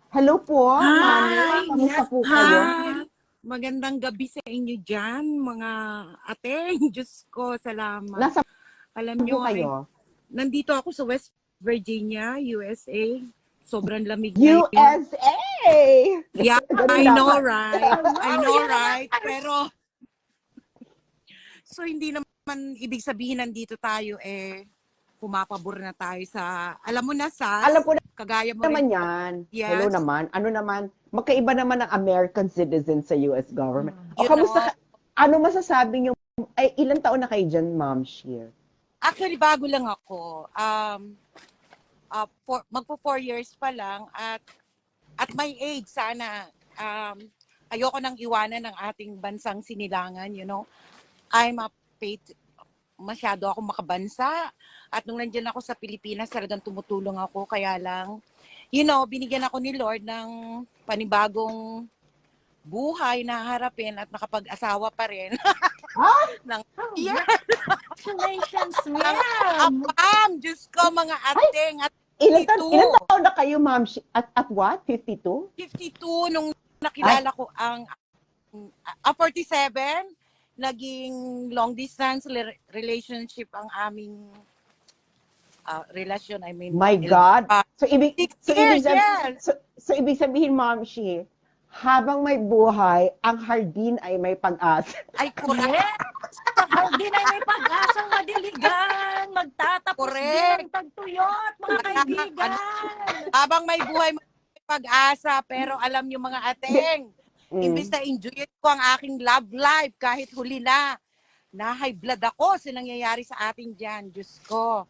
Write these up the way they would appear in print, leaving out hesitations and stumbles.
Hello po, Mami. Hi! Kamusta po kayo? Hi! Magandang gabi sa inyo dyan, mga ate. Diyos ko, salamat. Nasa Alam po nyo, kayo? nandito ako sa West Virginia, USA. Sobrang lamig ngayon. USA! Yeah, Ganun I know, dapat. right? I know, right? Pero, so hindi naman ibig sabihin nandito tayo, pumapabor na tayo sa, alam mo na, Alam SAS, ko kagaya mo rin. naman yan. Hello Yes, naman. Ano naman, magkaiba naman ang American citizen sa US government. O you kamusta know, ka? Ano masasabi niyo? Ay, ilang taon na kayo dyan, Ma'am Sheer? actually, bago lang ako. Magpo 4 years pa lang at my age sana ayoko nang iwanan ng ating bansang sinilangan, you know. I'm a paid masyado ako makabansa at nung nandiyan ako sa Pilipinas talagang tumutulong ako kaya lang you know binigyan ako ni Lord ng panibagong buhay na harapin at nakapag-asawa pa rin Ah, ng Oh, yeah, congratulations, ng ma'am! apam, Diyos ko mga ay, ating at ilang 52. taon na kayo, Ma'am Sheer? At what? 52? 52 nung Ay, nakilala ko ang 47 naging long distance relationship ang aming relasyon. I mean, my God. So, ibig, 6 years, yes. ibig sabihin, Ma'am Sheer, habang may buhay, ang hardin ay may pag-asa. Ay, correct. Yes! Sa hardin ay may pag-asang madiligan, magtatapos din Correct. ang tagtuyot, mga kaibigan! Habang may buhay, may pag-asa. Pero alam niyo mga ateng, imbis na enjoy ko ang aking love life kahit huli na high blood ako sa nangyayari sa atin dyan. Diyos ko.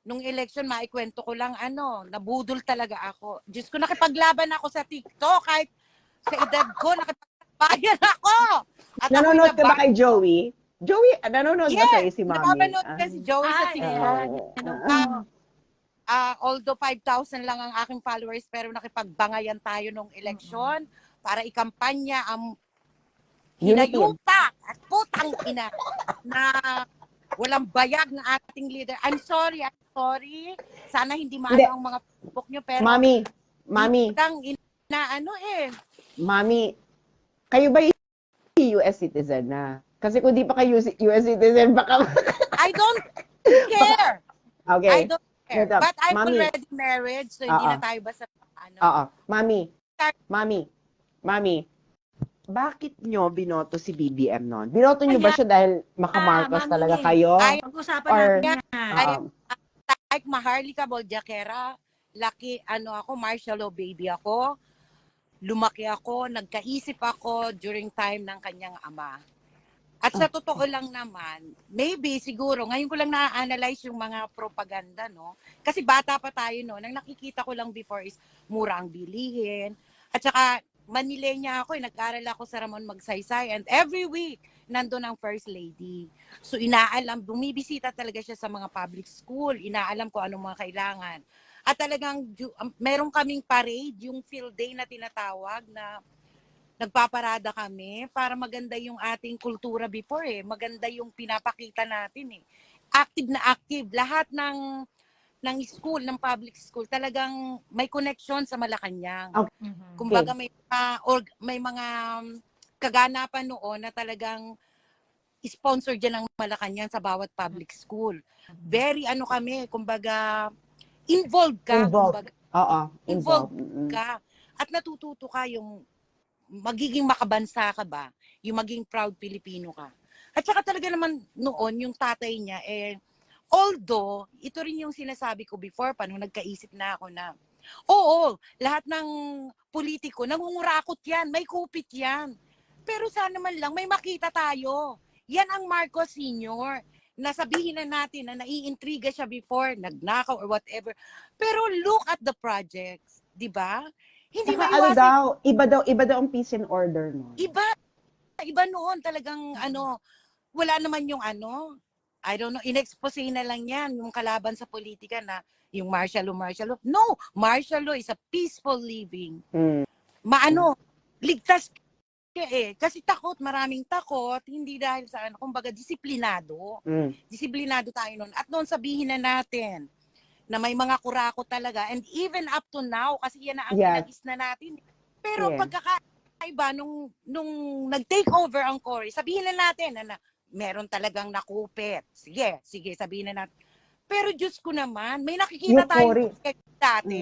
Nung election, maikwento ko lang, nabudol talaga ako. Diyos ko, nakipaglaban ako sa TikTok kahit sa edad ko, nakipagbayan ako. At ako'y Nanonood ka ba kay Joey? Joey, nanonood ba yes, sa'yo si Mami? napapanood ka si Joey sa Ay, TikTok. ano, Although 5,000 lang ang aking followers, pero nakipagbangayan tayo nung eleksyon para ikampanya ang Unity. hinayupak at putang ina na walang bayag ng ating leader. I'm sorry. Sana hindi maano Hindi. ang mga Facebook nyo, pero Mami, Mami, kayo ba US citizen na? Kasi kung di pa kayo US citizen, baka... I don't care. I Okay. don't care. Ito, But I'm Mami. already married, so hindi na tayo basta Oo. Mami, bakit nyo binoto si BBM noon? Binoto nyo ba siya dahil makamarcos Mami talaga Ning, kayo? pag-usapan Or, natin yan. like Maharlika Boljakera, laki ako, martial law baby ako. Lumaki ako, nagkaisip ako during time ng kanyang ama. At sa totoo lang naman, maybe siguro, ngayon ko lang na-analyze yung mga propaganda, no? Kasi bata pa tayo, no? Nang nakikita ko lang before is mura ang bilihin. At saka, Manilenya ako, nag-aral ako sa Ramon Magsaysay. And every week, nandun ang First Lady. So, bumibisita talaga siya sa mga public school. Inaalam ko anong mga kailangan. At talagang, meron kaming parade, yung field day na tinatawag na nagpaparada kami para maganda yung ating kultura before Maganda yung pinapakita natin Active na active. Lahat ng school, ng public school, talagang may connection sa Malacanang. Okay. Kumbaga may mga kaganapan noon na talagang sponsor dyan ng Malacanang sa bawat public school. Very kami, kumbaga involved ka. Involved. Kumbaga, Oo, involved involved. ka. At natututo ka yung magiging makabansa ka ba, yung maging proud Pilipino ka. At saka talaga naman noon, yung tatay niya, although, ito rin yung sinasabi ko before pa, nung nagkaisip na ako na, oo, lahat ng politiko, nangungurakot yan, may kupit yan. Pero sana man lang, may makita tayo. Yan ang Marcos Sr. Nasabihin na natin na naiintriga siya before, nagnakaw or whatever. Pero look at the projects, di ba? Hindi Saka maiwasan. iba daw ang peace and order no. Iba noon talagang wala naman yung I don't know, inexpose na lang yan, yung kalaban sa politika na yung martial law. No, martial law is a peaceful living. Ligtas ka Kasi maraming takot, hindi dahil sa kumbaga disiplinado. Disiplinado tayo noon. At noon sabihin na natin na may mga kurako talaga. And even up to now, kasi yan na ang Yes. pinagis na natin. Pero Yes. pagkakaiba, nung nag-take over ang Cory, sabihin na natin na meron talagang nakupit. Sige, sabihin na natin. Pero Diyos ko naman, may nakikita Yung tayong Cory. proyekto dati.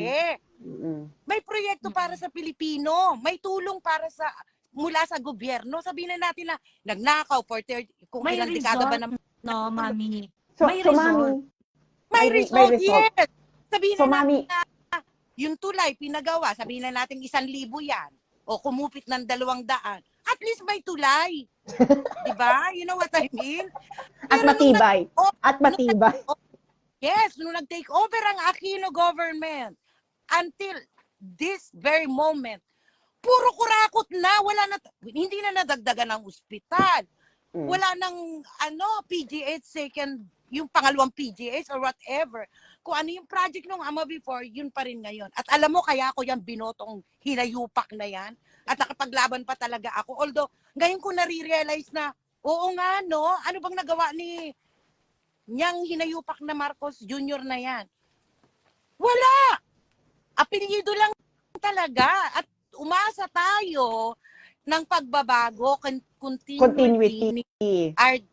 Mm-mm. May proyekto para sa Pilipino. May tulong mula sa gobyerno. Sabihin na natin na nagnakaw for 30, kung May ilang dekada ba result, naman. no, mami. So, May so result. mami, May may result, result. yes. Sabihin So na natin mami, yung tulay, pinagawa. Sabihin na natin 1,000 yan. O kumupit ng 200. At least may tulay. Diba? You know what I mean? at Pero nung matibay. At matibay. Yes, nung nag-take over ang Aquino government, until this very moment, puro kurakot na, hindi na nadagdagan ng ospital. Mm. Wala nang PGH second, yung pangalawang PGH or whatever. Kung ano yung project nung ama before, yun pa rin ngayon. At alam mo, kaya ako yung binotong hinayupak na yan. At nakapaglaban pa talaga ako. Although, ngayon ko nare-realize na, oo nga, no? Ano bang nagawa ni niyang hinayupak na Marcos Jr. na yan? Wala! Apelyido lang talaga. At umasa tayo ng pagbabago, continuity ni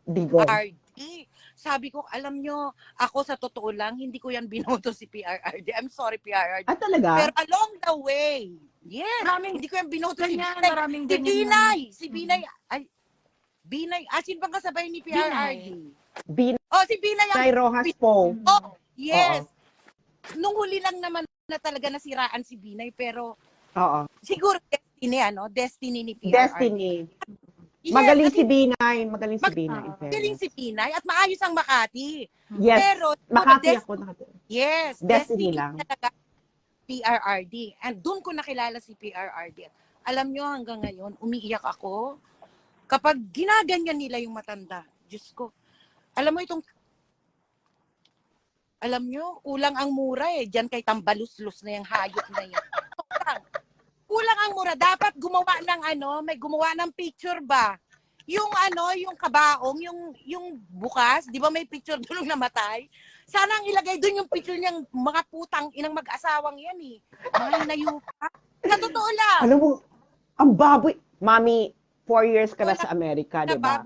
Digo. RD. Sabi ko, alam nyo, ako sa totoo lang, hindi ko yan binoto si PRRD. I'm sorry, PRRD. Talaga? Pero along the way, yes, Maraming hindi ko yan binoto si ganyan, Binay. maraming Si ganyan. Binay, si Binay, Binay, sino bang kasabay ni PRRD? Oh, si Binay ang Binay Rojas po. Oh, yes. Nung huli lang naman na talaga nasiraan si Binay, pero Oo. siguro Destiny ni PRRD. Destiny. Yes, Magaling at si Binay. Magaling si Binay. in magaling fairness. si Binay at maayos ang Makati. Yes. Pero Makati ako nakatira. yes, Destiny lang. talaga PRRD. And doon ko nakilala si PRRD. Alam nyo, hanggang ngayon, umiiyak ako kapag ginaganyan nila yung matanda. Diyos ko. Alam mo alam nyo, kulang ang mura eh. Diyan kay tambaluslus na yung hayop na yan. Kulang ang mura. Dapat gumawa ng may gumawa ng picture ba? Yung yung kabaong, yung bukas, di ba may picture doon nung namatay? Sana ang ilagay doon yung picture niyang mga putang inang mag-asawang yan eh. Mga hinayupa. Sa totoo lang. Alam mo, ang baboy. Mami, 4 years ka na sa Amerika, di ba?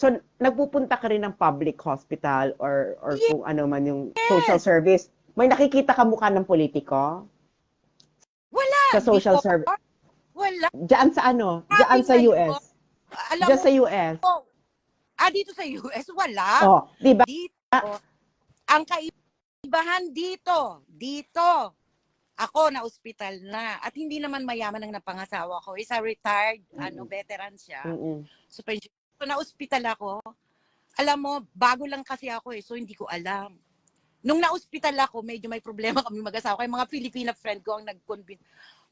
So nagpupunta ka rin ng public hospital or kung ano man yung social service. May nakikita ka mukha ng politiko? Wala. Sa social Before, service? Wala. Diyan sa Diyan sa US. Alam Diyan mo, sa US. dito sa US, wala. Oh, di ba? Dito, ang kaibahan dito, ako na ospital na at hindi naman mayaman ang napangasawa ko. Isa retired, veteran siya. So, na ospital ako. Alam mo, bago lang kasi ako so hindi ko alam. Nung na-ospital ako, medyo may problema kami mag-asawa. Kaya mga Filipina friend ko ang nag-convince.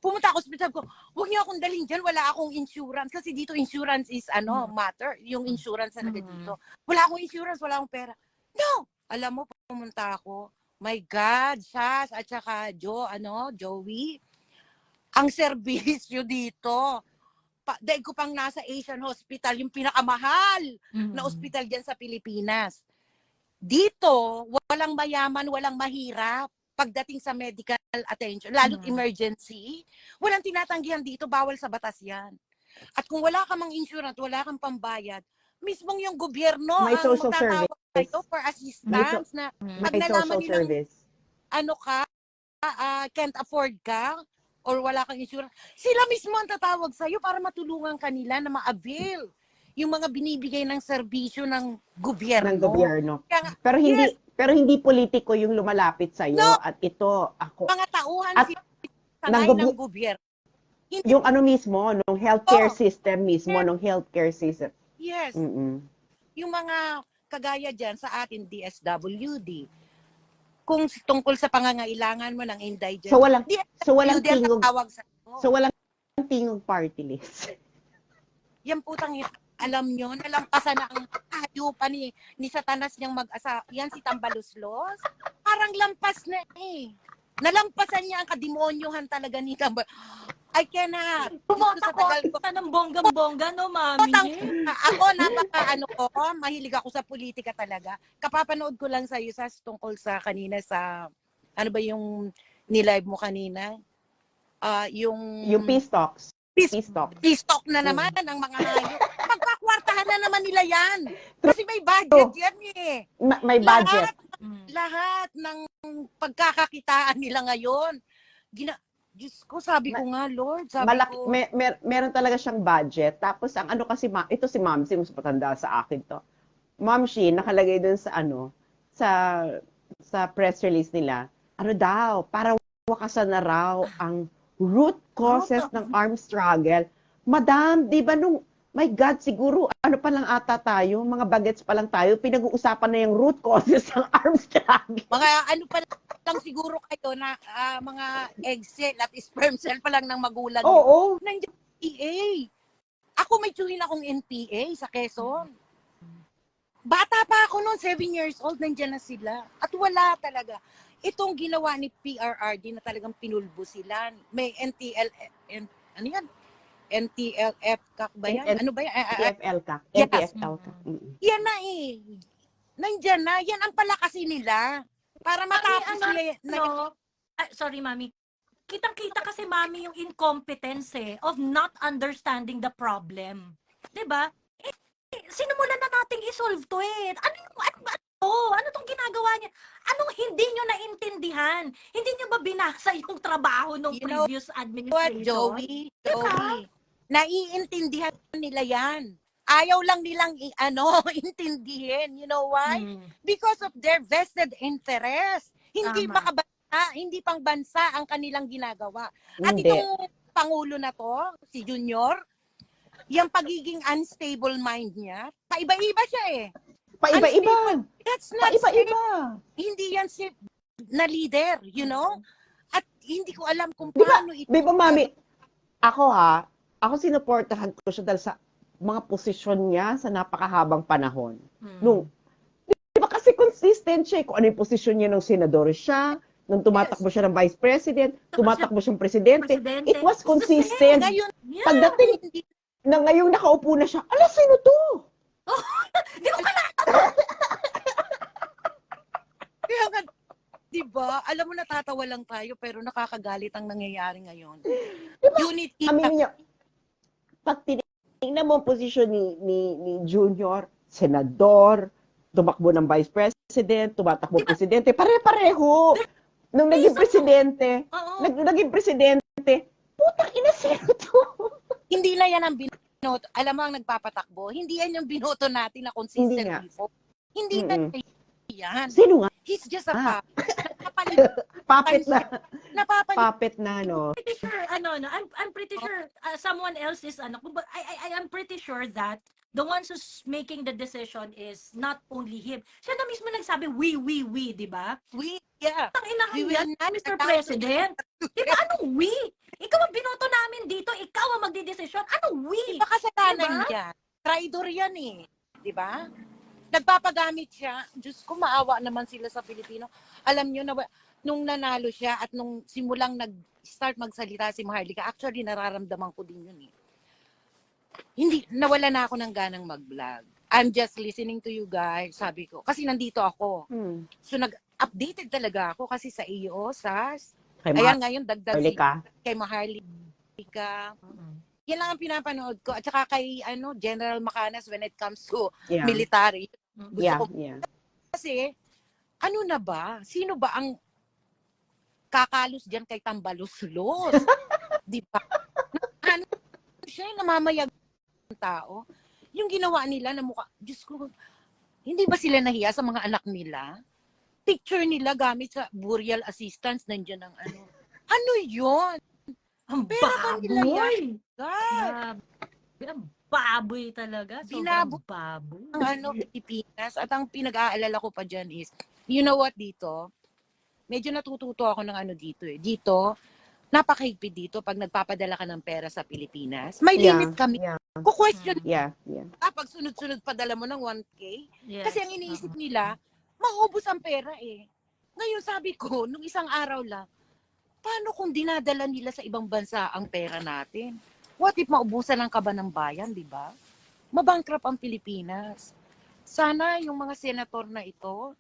Pumunta ako ospital ko, huwag niyo akong dalhin dyan, wala akong insurance. Kasi dito insurance is matter. Yung insurance talaga dito. Wala akong insurance, wala akong pera. No! Alam mo, pumunta ako. My God, Sas, at saka Joey. Ang serbisyo dito. Dahil ko pang nasa Asian Hospital, yung pinakamahal na ospital dyan sa Pilipinas. Dito, walang mayaman, walang mahirap pagdating sa medical attention, lalo't emergency. Walang tinatanggihan dito, bawal sa batas yan. At kung wala ka mang insurance, wala kang pambayad, mismong yung gobyerno may ang social magtatawag service sa'yo for assistance na pag May nalaman social nilang service. can't afford ka, or wala kang insurance, sila mismo ang tatawag sa'yo para matulungan kanila na ma-avail yung mga binibigay ng serbisyo ng gobyerno. Kaya, Pero hindi politiko yung lumalapit sa iyo at ito ako. Mga tauhan ng gobyerno. Hindi, yung mismo nung healthcare system mismo, nung healthcare system. Yes. Yung mga kagaya diyan sa atin DSWD. Kung tungkol sa pangangailangan mo ng indigent. So walang tingog party list. Yan putang yan. Alam nyo, nalampasan na ang hayupan ni Satanas niyang mag-asa. Yan si Tambaluslos. Parang lampas na eh. Nalampasan niya ang kademonyohan talaga ni Tambaluslos. I cannot. Pumunta ko ng bonggang-bongga, no, mami? Ako, mahilig ako sa politika talaga. Kapapanood ko lang sa iyo tungkol sa kanina sa ano ba yung nilive mo kanina? Yung peace talks. Peace talks. Peace talk na naman ang mga hayop. Pagkakwartahan na naman nila yan. Kasi may budget yan eh. May budget. Lahat ng pagkakakitaan nila ngayon. Diyos ko, sabi ko nga, Lord, sabi ko. Meron talaga siyang budget. Tapos ang ano kasi, ito si Ma'am, si mas matanda sa akin to. Ma'am Shi, nakalagay dun sa sa press release nila, ano daw, para wakasan na raw ang root causes ng armed struggle. Madam, di ba my God, siguro, ano pa lang ata tayo, mga bagets pa lang tayo, pinag-uusapan na yung root causes ng armed struggle. Mga ano pa lang siguro kayo na mga egg cell at sperm cell pa lang ng magulang. Oo. Nandiyan NPA. Ako may tsuhin akong NPA sa Quezon. Bata pa ako noon, 7 years old, nandiyan na sila. At wala talaga. Itong ginawa ni PRRD na talagang pinulbo sila. May ano yan? NTLF kak ba yan? Ano ba yan? NTFL-CAC. Yes. NTFL-CAC. Yan na eh. Nandiyan na. Yan ang palakasin nila. Para matapos sorry, Mami. Kitang-kita kasi, Mami, yung incompetence of not understanding the problem. 'Di ba? Sinimulan na nating isolve to eh. Ano tong ginagawa niya? Anong hindi nyo naintindihan? Hindi nyo ba binasa yung trabaho ng previous administration? Joey, naiintindihan nila yan. Ayaw lang nilang intindihin. You know why? Because of their vested interest. Hindi makabansa, hindi pang bansa ang kanilang ginagawa. At itong Pangulo na to, si Junior, yung pagiging unstable mind niya, paiba-iba siya eh. Paiba-iba. That's not Paiba-iba. Hindi yan si na leader, you know? At hindi ko alam kung paano ito. Di ba, Mami, ako sinuportahan ko siya dahil sa mga posisyon niya sa napakahabang panahon. Di ba kasi consistent siya, kung ano yung posisyon niya nung senador siya, nung tumatakbo siya ng vice president, tumatakbo siyang presidente. It was consistent. Ngayon, pagdating na ngayong nakaupo na siya, ala, sino to? Di ko kaya nga, diba, alam mo natatawa lang tayo pero nakakagalit ang nangyayari ngayon. Diba? Unity. Amin niya, pag tinignan mo ang posisyon ni Junior, senador, tumakbo ng vice president, tumatakbo presidente, pare-pareho. Nung naging presidente, putang ina, sino to? Hindi na yan ang binoto. Alam mo ang nagpapatakbo, hindi yan yung binoto natin na consistent before. Hindi na yan. Sino nga? He's just a Puppet na. Napapalit. Puppet na, no? pretty sure, I'm pretty sure someone else is, I am pretty sure that the ones who's making the decision is not only him. Siya na mismo nagsabi, we, di ba? Yeah. Ang We will inahan not Mr. allow President. Di ba, anong we? Ikaw ang binoto namin dito, ikaw ang magdidesisyon. Anong we? Di ba kasalanan Diba? niya? Traidor yan eh. Di ba? Nagpapagamit siya. Diyos ko, maawa naman sila sa Pilipino. Alam nyo, nung nanalo siya at nung simulang nag-start magsalita si Maharlika, actually nararamdaman ko din yun eh. Hindi, nawala na ako ng ganang mag-vlog. I'm just listening to you guys, sabi ko. Kasi nandito ako. So nag-updated talaga ako kasi sa iyo, ayan ngayon, dagdag kay Maharlika. Yan lang ang pinapanood ko. At saka kay General Macanas when it comes to military. Gusto ko. Kasi, ano na ba? Sino ba ang kakalos dyan kay Tambaluslos? Di ba? Siya yung namamayag ng tao. Yung ginawa nila na mukha, Diyos ko, hindi ba sila nahiya sa mga anak nila? Picture nila gamit sa burial assistance, nandiyan ang Ano yun? Ang baboy! Ang baboy talaga. Baboy. Ang Pilipinas. At ang pinag-aalala ko pa dyan is, you know what dito? Medyo natututo ako ng dito eh. Dito, napakahigpit dito pag nagpapadala ka ng pera sa Pilipinas. May limit kami. Ku-question. Pag sunod-sunod padala mo ng 1K. Yes. Kasi ang iniisip nila, maubos ang pera eh. Ngayon sabi ko, nung isang araw lang, paano kung dinadala nila sa ibang bansa ang pera natin? What if maubusan ang kaba ng bayan, di ba? Mabankrupt ang Pilipinas. Sana yung mga senator na ito,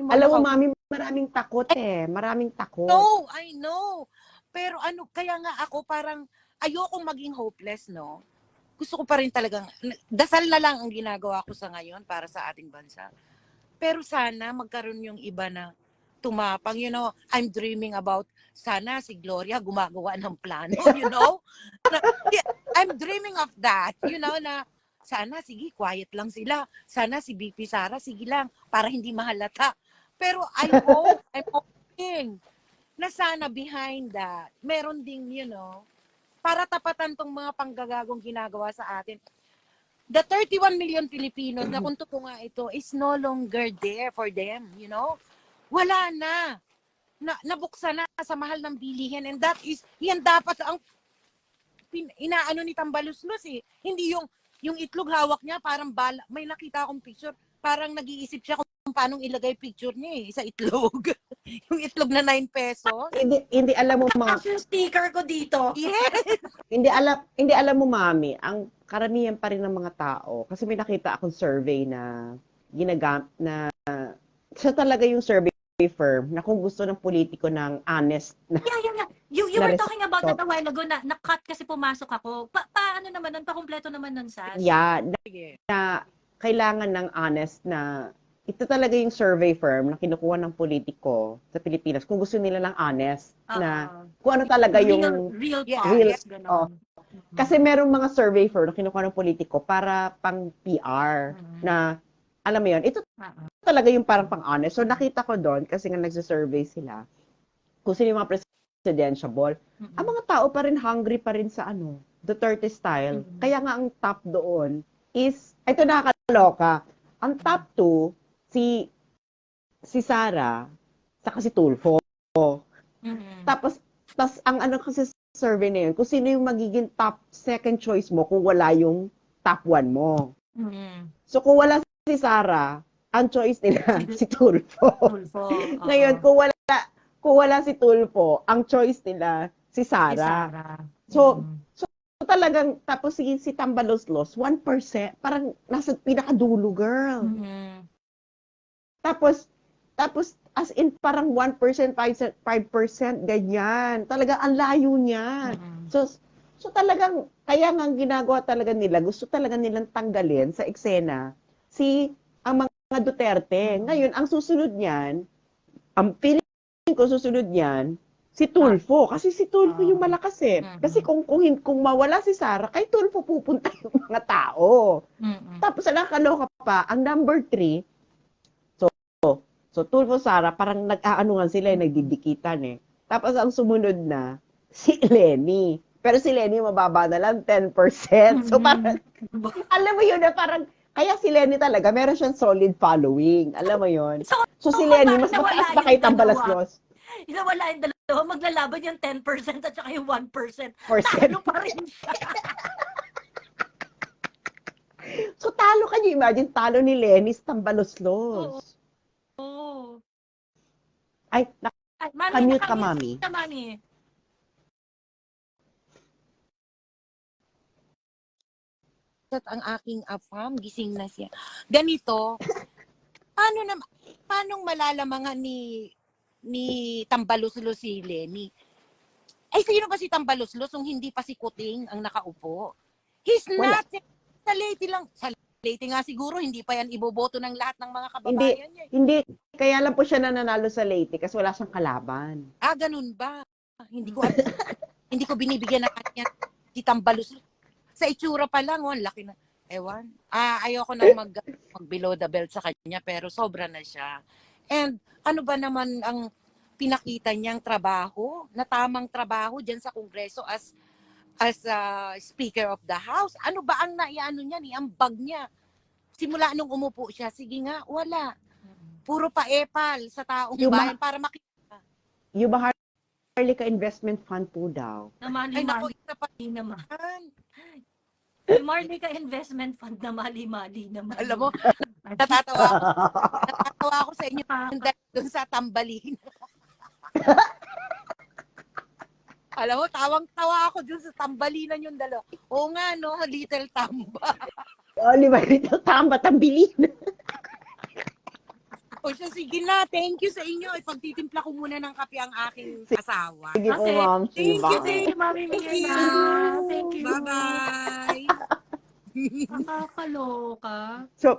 alam mo, Mami, maraming takot eh. Maraming takot. No, I know. Pero kaya nga ako parang ayokong maging hopeless, no? Gusto ko pa rin talagang, dasal na lang ang ginagawa ko sa ngayon para sa ating bansa. Pero sana magkaroon yung iba na tumapang, I'm dreaming about, sana si Gloria gumagawa ng plano, I'm dreaming of that, na sana, sige, quiet lang sila. Sana si BP Sara, sige lang, para hindi mahalata. Pero I'm hoping na sana behind that, meron ding, para tapatan tong mga panggagagong ginagawa sa atin. The 31 million Filipinos na kung totoo nga ito is no longer there for them, Wala na. Nabuksan na sa mahal ng bilihin, and that is, yan dapat ang inaano ni Tambaluslos eh. Hindi yung itlog hawak niya, parang bala. May nakita akong picture, parang nag-iisip siya kung paano ilagay picture niya sa itlog. Yung itlog na 9 pesos. Hindi alam mo mga Yung sticker ko dito. Yes! hindi alam mo mami, ang karamihan pa rin ng mga tao kasi may nakita akong survey na siya talaga yung survey firm na kung gusto ng politiko ng honest na Yeah. You were talking about that a while ago na cut kasi pumasok ako. Paano naman nun? Pakumpleto naman nun, Sas? yeah, na kailangan ng honest na ito talaga yung survey firm na kinukuha ng politiko sa Pilipinas kung gusto nila ng honest na kung ano talaga yung real Yeah, talks, real- ganon. kasi merong mga survey firm na kinukuha ng politiko para pang PR na alam mo yun, ito talaga yung parang pang honest. So nakita ko doon kasi nga nagsa-survey sila kung sino yung mga presidentiable. Ang mga tao pa rin hungry pa rin sa Duterte style. Kaya nga ang top doon is ito nakakaloka. Ang top 2 si Sara saka si Tulfo. Tapos ang kasi survey na yun, kung sino yung magiging top second choice mo kung wala yung top 1 mo. So kung wala si Sara, ang choice nila si Tulfo. Ngayon, kung wala si Tulfo, ang choice nila si Sara. So talagang, tapos si Tambaloslos, 1%, parang nasa pinakadulo, girl. Tapos, as in, parang 1%, 5%, ganyan. Talaga, ang layo niya. So talagang, kaya nga ginagawa talaga nila, gusto talaga nilang tanggalin sa eksena ang mga Duterte. Ngayon, ang susunod niyan, ang feeling ko susunod niyan, si Tulfo. Kasi si Tulfo yung malakas eh. Kasi kung mawala si Sara, kay Tulfo pupunta yung mga tao. Tapos, nakakaloka pa, ang number 3, so Tulfo, Sara, parang nag-aanungan sila, nagdidikitan eh. Tapos, ang sumunod na, si Lenny. Pero si Lenny, mababa na lang, 10%. So, parang, alam mo yun na parang, kaya si Lenny talaga, meron siyang solid following. Alam mo yun? So si Lenny, mas mataas pa kay Tambalaslos. Nawala yung dalawa, maglalaban yung 10% at saka yung 1%. Talo pa rin siya. So talo ka niyo, imagine, talo ni Lenny sa Tambalaslos. Oo. Ay, Mami, nakamute ka, Mami. Mami. At ang aking afam, gising na siya. Ganito, paano malalamangan ni Tambaluslos si Lenny? Ay, sino ba si Tambaluslos kung hindi pa si Kuting ang nakaupo? He's not. Sa Leyte lang. Sa Leyte nga siguro, hindi pa yan iboboto ng lahat ng mga kababayan niya. Hindi. Kaya lang po siya nananalo sa Leyte kasi wala siyang kalaban. Ganun ba? Hindi ko binibigyan ng kanya si Tambaluslos. Sa itsura pa lang, laki na. Ewan. Ayoko na mag below the belt sa kanya, pero sobra na siya. And ano ba naman ang pinakita niyang trabaho, na tamang trabaho dyan sa Kongreso as Speaker of the House? Ano ba ang naiano niya, ambag niya? Simula nung umupo siya, sige nga, wala. Puro pa-epal sa taong bayan para makita. Yung Maharlika Investment Fund po daw. Ay, naku, isa pa naman. Yung Maharlika Investment Fund na mali-mali naman. Alam mo, natatawa ako sa inyo doon sa tambalin. Alam mo, tawang-tawa ako dun sa tambalinan yung dalawa. Oo nga, no? Little Tamba. Little Tamba, tambilin. O siya, sige na. Thank you sa inyo. Ipagtitimpla ko muna ng kape ang aking asawa. Sige po, Okay. ma'am. Thank you, Bye. Thank you, Mami Thank Mirna. you. Thank you. Bye-bye. Nakakaloka. So,